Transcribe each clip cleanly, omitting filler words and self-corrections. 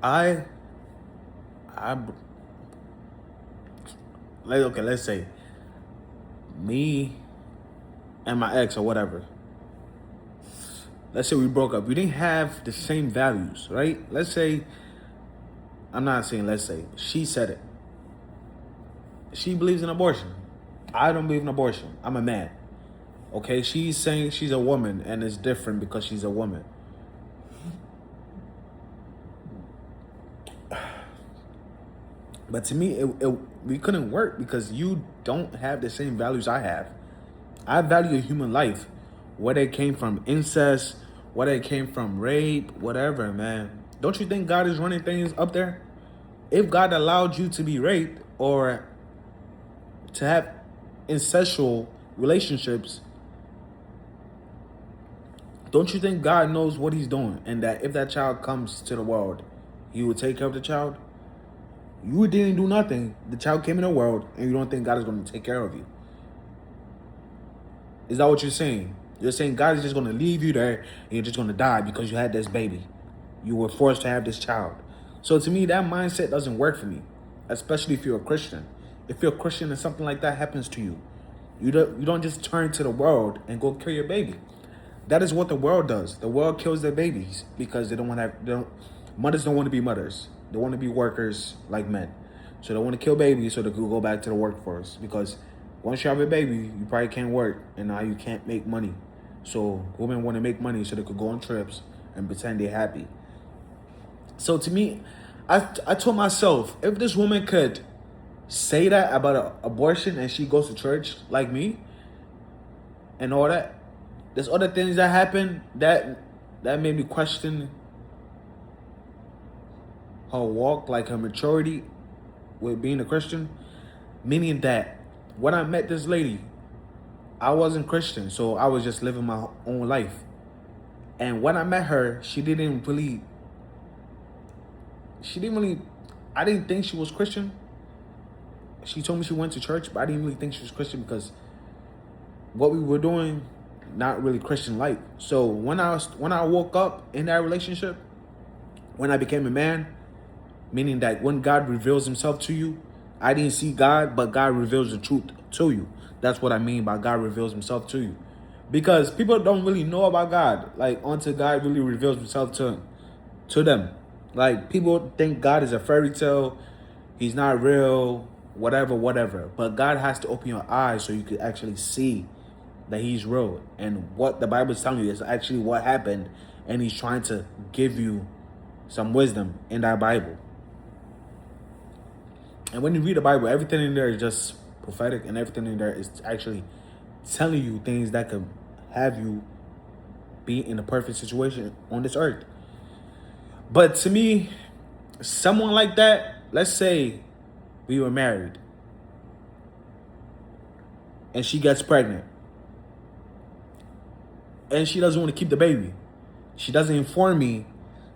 I, I, okay, let's say me and my ex or whatever. Let's say we broke up. We didn't have the same values, right? Let's say, I'm not saying let's say, she said it. She believes in abortion. I don't believe in abortion. I'm a man. Okay, she's saying she's a woman and it's different because she's a woman. But to me, we couldn't work because you don't have the same values I have. I value human life, whether it came from incest, whether it came from rape, whatever, man. Don't you think God is running things up there? If God allowed you to be raped or to have incestual relationships, don't you think God knows what he's doing? And that if that child comes to the world, he will take care of the child? You didn't do nothing. The child came in the world and you don't think God is going to take care of you. Is that what you're saying? You're saying God is just going to leave you there and you're just going to die because you had this baby. You were forced to have this child. So to me, that mindset doesn't work for me, especially if you're a Christian. If you're a Christian and something like that happens to you, you don't just turn to the world and go kill your baby. That is what the world does. The world kills their babies because they don't want to mothers don't want to be mothers. They want to be workers like men. So they want to kill babies so they could go back to the workforce. Because once you have a baby, you probably can't work and now you can't make money. So women want to make money so they could go on trips and pretend they're happy. So to me, I told myself, if this woman could say that about abortion and she goes to church like me and all that, there's other things that happen that made me question her walk, like her maturity with being a Christian. Meaning that when I met this lady, I wasn't Christian, so I was just living my own life. And when I met her, I didn't think she was Christian. She told me she went to church, but I didn't really think she was Christian because what we were doing, not really Christian like. So when I woke up in that relationship, when I became a man, meaning that when God reveals himself to you, I didn't see God, but God reveals the truth to you. That's what I mean by God reveals himself to you. Because people don't really know about God, like until God really reveals himself to them. Like people think God is a fairy tale, he's not real, whatever. But God has to open your eyes so you can actually see that he's real. And what the Bible is telling you is actually what happened. And he's trying to give you some wisdom in that Bible. And when you read the Bible, everything in there is just prophetic and everything in there is actually telling you things that could have you be in a perfect situation on this earth. But to me, someone like that, let's say we were married and she gets pregnant and she doesn't want to keep the baby. She doesn't inform me.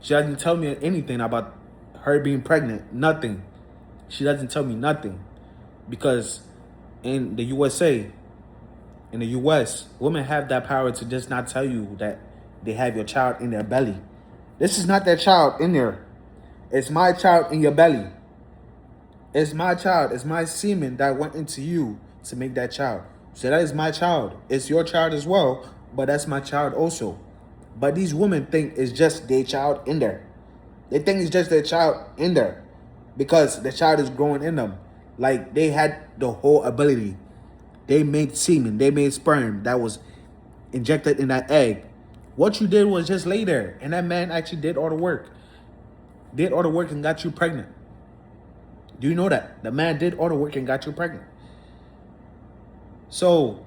She doesn't tell me anything about her being pregnant. Nothing. She doesn't tell me nothing. Because in the USA, in the US, women have that power to just not tell you that they have your child in their belly. This is not that child in there. It's my child in your belly. It's my child. It's my semen that went into you to make that child. So that is my child. It's your child as well, but that's my child also. But these women think it's just their child in there. They think it's just their child in there because the child is growing in them. Like they had the whole ability. They made semen. They made sperm that was injected in that egg. What you did was just lay there. And that man actually did all the work. Did all the work and got you pregnant. Do you know that? The man did all the work and got you pregnant. So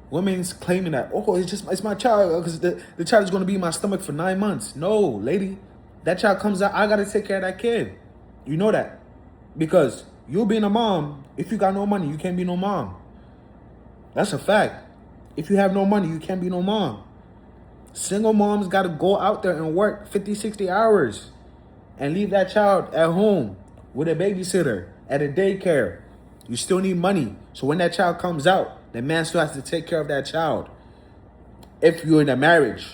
women's claiming that, oh, it's my child because the child is going to be in my stomach for 9 months. No, lady. That child comes out, I got to take care of that kid. You know that. Because you being a mom, if you got no money, you can't be no mom. That's a fact. If you have no money, you can't be no mom. Single moms got to go out there and work 50, 60 hours and leave that child at home with a babysitter at a daycare. You still need money. So when that child comes out, the man still has to take care of that child. If you're in a marriage.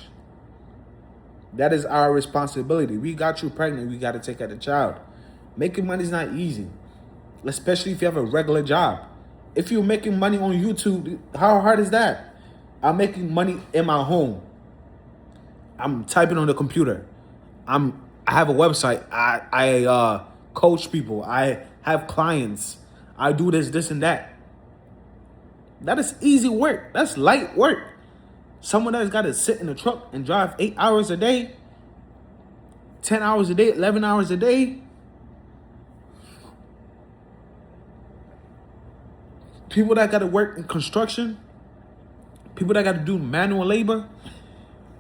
That is our responsibility. We got you pregnant. We got to take care of the child. Making money is not easy, especially if you have a regular job. If you're making money on YouTube, how hard is that? I'm making money in my home. I'm typing on the computer. I have a website. I coach people. I have clients. I do this, and that. That is easy work. That's light work. Someone that's got to sit in the truck and drive 8 hours a day, 10 hours a day, 11 hours a day. People that got to work in construction, people that got to do manual labor,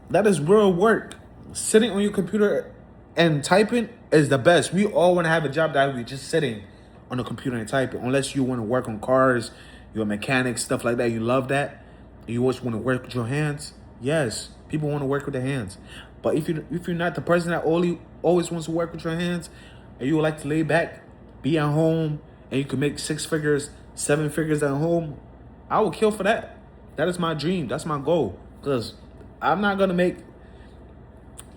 that is real work. Sitting on your computer and typing is the best. We all want to have a job that we're just sitting on the computer and typing. Unless you want to work on cars, you're a mechanic, stuff like that. You love that. You always want to work with your hands. Yes, people want to work with their hands. But if you're not the person that always wants to work with your hands, and you would like to lay back, be at home, and you can make 6 figures, 7 figures at home, I will kill for that. That is my dream. That's my goal. Because I'm not going to make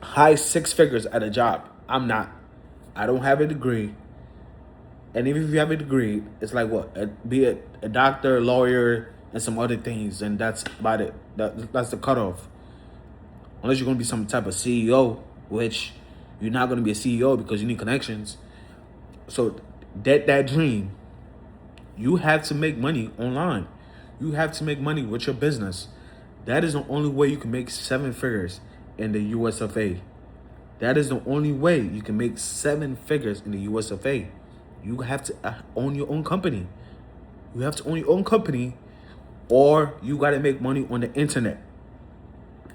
high 6 figures at a job. I'm not. I don't have a degree. And even if you have a degree, it's like what? Be a doctor, a lawyer, and some other things. And that's about it. That's the cutoff. Unless you're going to be some type of CEO, which you're not going to be a CEO because you need connections. So that dream, you have to make money online. You have to make money with your business. That is the only way you can make 7 figures in the US of A. That is the only way you can make 7 figures in the US of A. You have to own your own company. You have to own your own company, or you got to make money on the internet.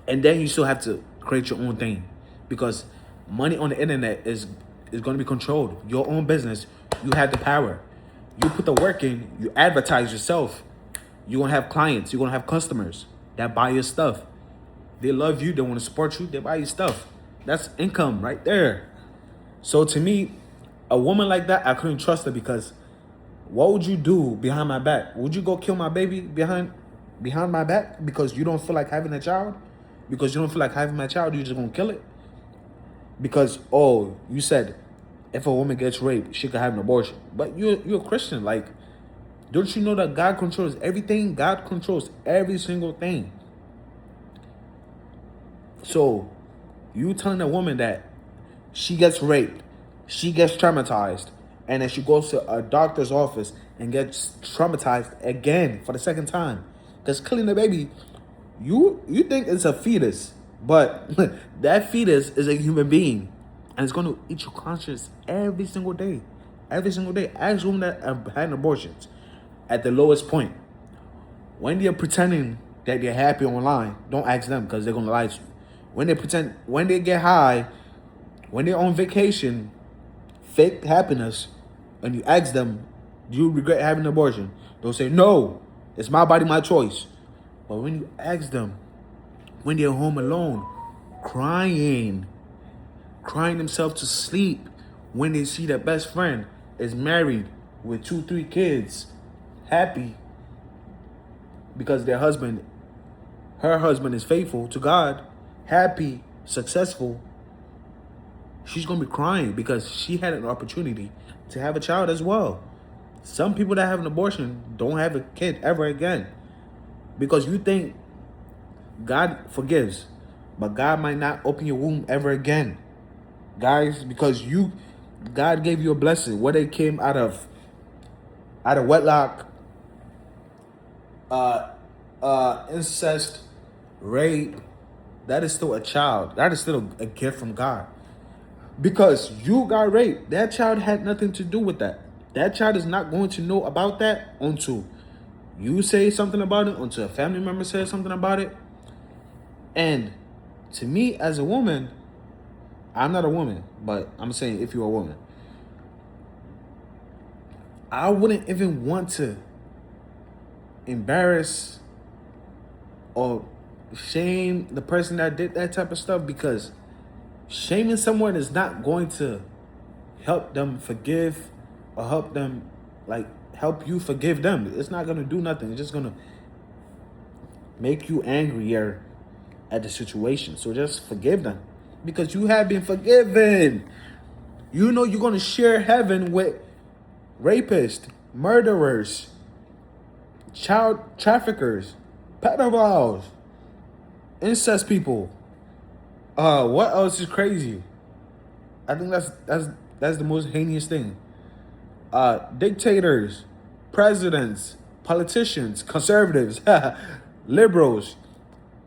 And then you still have to create your own thing, because money on the internet is going to be controlled. Your own business, you have the power. You put the work in, you advertise yourself. You're going to have clients. You're going to have customers that buy your stuff. They love you. They want to support you. They buy your stuff. That's income right there. So to me, a woman like that, I couldn't trust her, because what would you do behind my back? Would you go kill my baby behind my back because you don't feel like having a child? Because you don't feel like having my child, you're just going to kill it? Because, oh, you said if a woman gets raped, she could have an abortion. But you're a Christian. Like, don't you know that God controls everything? God controls every single thing. So you telling a woman that she gets raped, she gets traumatized, and then she goes to a doctor's office and gets traumatized again for the second time. Because killing the baby, you think it's a fetus, but that fetus is a human being, and it's going to eat your conscience every single day. Every single day. Ask women that have had abortions at the lowest point. When they're pretending that they're happy online, don't ask them, because they're going to lie to you. When they get high, when they're on vacation, fake happiness, and you ask them, do you regret having an abortion? They'll say, no, it's my body, my choice. But when you ask them, when they're home alone, crying themselves to sleep, when they see their best friend is married with 2-3 kids, happy because her husband is faithful to God, happy, successful, she's going to be crying because she had an opportunity to have a child as well. Some people that have an abortion don't have a kid ever again, because you think God forgives, but God might not open your womb ever again, guys, because God gave you a blessing. Whether it came out of wedlock, incest, rape, that is still a child. That is still a gift from God. Because you got raped, that child had nothing to do with that. That child is not going to know about that until you say something about it, until a family member says something about it. And to me, as a woman, I'm not a woman, but I'm saying if you're a woman, I wouldn't even want to embarrass or shame the person that did that type of stuff, because shaming someone is not going to help them forgive or help you forgive them. It's not going to do nothing. It's just going to make you angrier at the situation. So just forgive them. because you have been forgiven. You know you're going to share heaven with rapists, murderers, child traffickers, pedophiles, incest people. What else is crazy? I think that's the most heinous thing. Dictators, presidents, politicians, conservatives, liberals.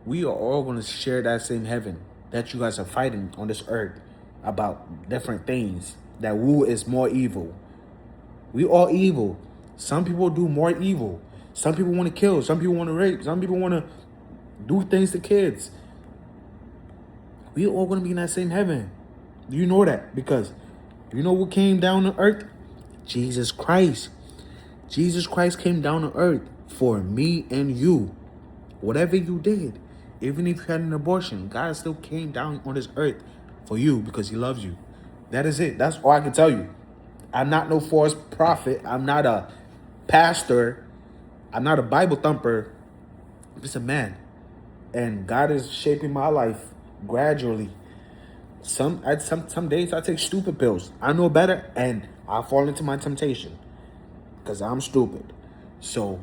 We are all going to share that same heaven that you guys are fighting on this earth about different things. That who is more evil. We all evil. Some people do more evil. Some people want to kill. Some people want to rape. Some people want to do things to kids. We all going to be in that same heaven. You know that because you know what came down to earth? Jesus Christ. Jesus Christ came down to earth for me and you. Whatever you did, even if you had an abortion, God still came down on this earth for you because he loves you. That is it. That's all I can tell you. I'm not no false prophet. I'm not a pastor. I'm not a Bible thumper. I'm just a man. And God is shaping my life gradually. Some days I take stupid pills. I know better and I fall into my temptation because I'm stupid. So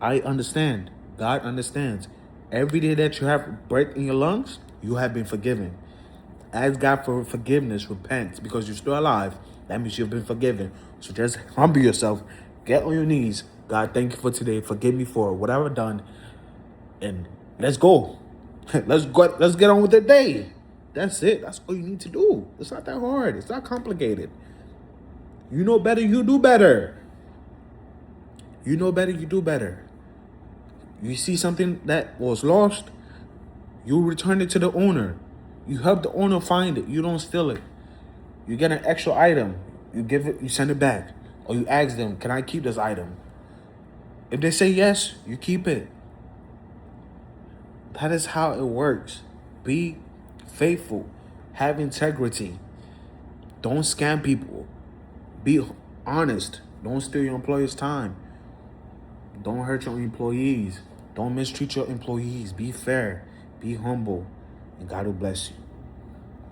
I understand. God understands. Every day that you have breath in your lungs, you have been forgiven. Ask God for forgiveness, repent, because you're still alive. That means you've been forgiven. So just humble yourself, get on your knees. God, thank you for today. Forgive me for whatever I've done. And let's go. Let's get on with the day. That's it. That's all you need to do. It's not that hard. It's not complicated. You know better, you do better. You know better, you do better. You see something that was lost, you return it to the owner. You help the owner find it. You don't steal it. You get an extra item. You give it, you send it back. Or you ask them, can I keep this item? If they say yes, you keep it. That is how it works. Be faithful. Have integrity. Don't scam people. Be honest. Don't steal your employer's time. Don't hurt your employees. Don't mistreat your employees. Be fair. Be humble. And God will bless you.